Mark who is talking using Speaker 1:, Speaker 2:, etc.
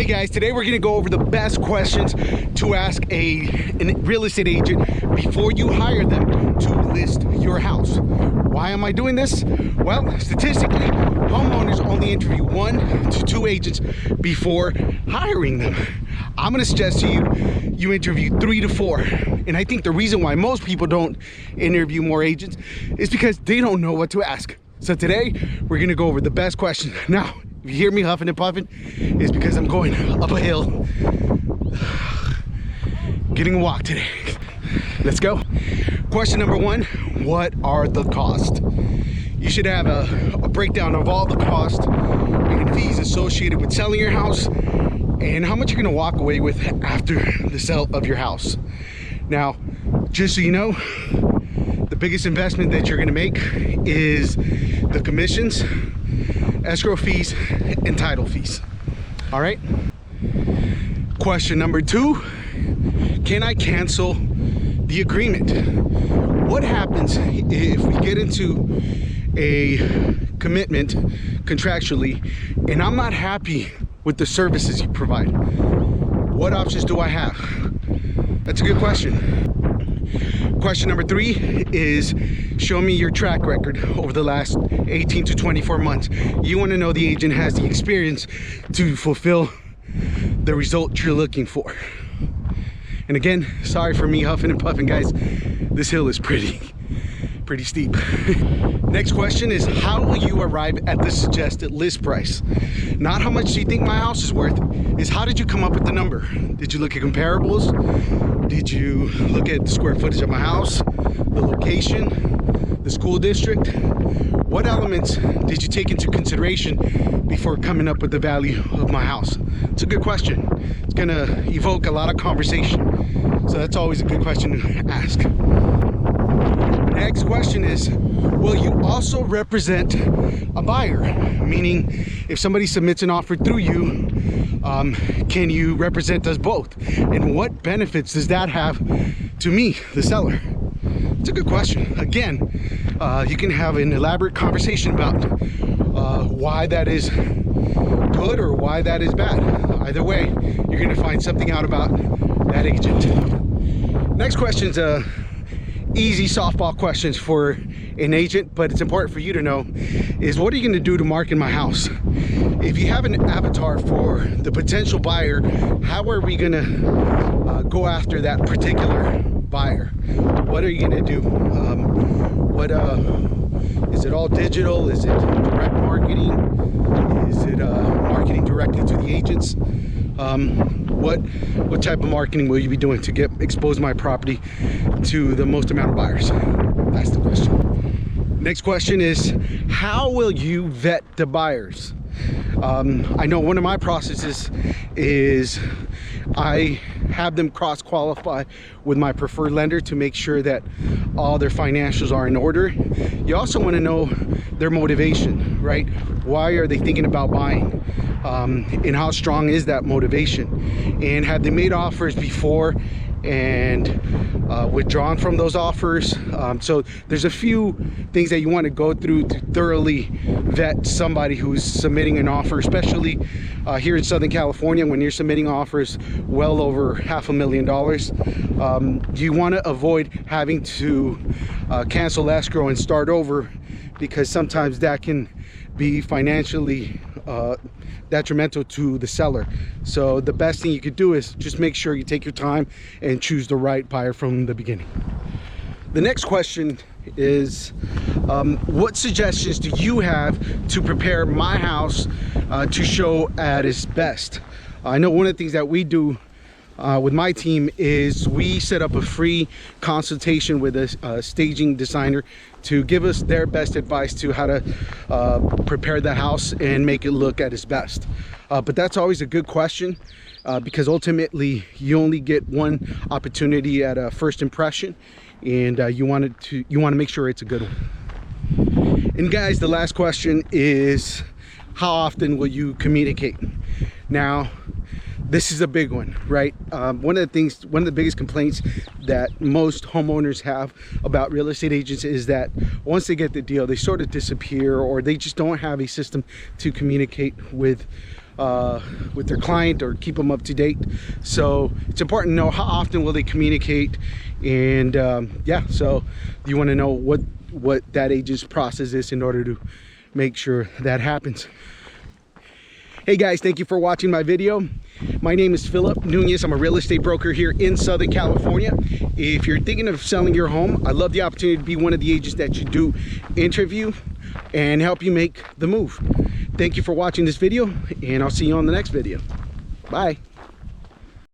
Speaker 1: Hey guys, today we're gonna go over the best questions to ask a real estate agent before you hire them to list your house. Why am I doing this? Well, statistically, homeowners only interview 1 to 2 agents before hiring them. I'm gonna suggest to you, you interview 3 to 4. And I think the reason why most people don't interview more agents is because they don't know what to ask. So today, we're gonna go over the best questions. Now, if you hear me huffing and puffing, it's because I'm going up a hill. Getting a walk today. Let's go. Question number 1, what are the costs? You should have a breakdown of all the costs and fees associated with selling your house and how much you're gonna walk away with after the sale of your house. Now, just so you know, the biggest investment that you're gonna make is the commissions, escrow fees, and title fees. All right. Question number 2, can I cancel the agreement? What happens if we get into a commitment contractually and I'm not happy with the services you provide? What options do I have? That's a good question. Question number 3 is show me your track record over the last 18 to 24 months. You want to know the agent has the experience to fulfill the result you're looking for. And again, sorry for me huffing and puffing, guys. This hill is pretty steep. Next question is how will you arrive at the suggested list price? Not how much do you think my house is worth, is how did you come up with the number? Did you look at comparables? Did you look at the square footage of my house, the location, the school district? What elements did you take into consideration before coming up with the value of my house? It's a good question. It's gonna evoke a lot of conversation. So that's always a good question to ask. Next question is, will you also represent a buyer? Meaning, if somebody submits an offer through you, can you represent us both? And what benefits does that have to me, the seller? It's a good question. Again, you can have an elaborate conversation about why that is good or why that is bad. Either way, you're gonna find something out about that agent. Next question's easy softball questions for an agent, but it's important for you to know is what are you going to do to market my house? If you have an avatar for the potential buyer, how are we going to go after that particular buyer? What are you going to do? Is it all digital? Is it direct marketing? Is it marketing directly to the agents? What type of marketing will you be doing to expose my property to the most amount of buyers? That's the question. Next question is, how will you vet the buyers? I know one of my processes is I have them cross-qualify with my preferred lender to make sure that all their financials are in order. You also want to know their motivation, right? Why are they thinking about buying? And how strong is that motivation? And have they made offers before and withdrawn from those offers? So there's a few things that you want to go through to thoroughly vet somebody who's submitting an offer, especially here in Southern California when you're submitting offers well over $500,000. You want to avoid having to cancel escrow and start over, because sometimes that can be financially detrimental to the seller. So the best thing you could do is just make sure you take your time and choose the right buyer from the beginning. The next question is, what suggestions do you have to prepare my house to show at its best? I know one of the things that we do with my team is we set up a free consultation with a staging designer to give us their best advice to how to prepare the house and make it look at its best. But that's always a good question because ultimately you only get one opportunity at a first impression, and you want to make sure it's a good one. And guys, the last question is, how often will you communicate? Now, this is a big one, right? One of the biggest complaints that most homeowners have about real estate agents is that once they get the deal, they sort of disappear, or they just don't have a system to communicate with with their client or keep them up to date. So it's important to know how often will they communicate, and yeah, so you want to know what that agent's process is in order to make sure that happens. Hey guys, thank you for watching my video. My name is Phillip Nunez. I'm a real estate broker here in Southern California. If you're thinking of selling your home, I'd love the opportunity to be one of the agents that you do interview and help you make the move. Thank you for watching this video, and I'll see you on the next video. Bye.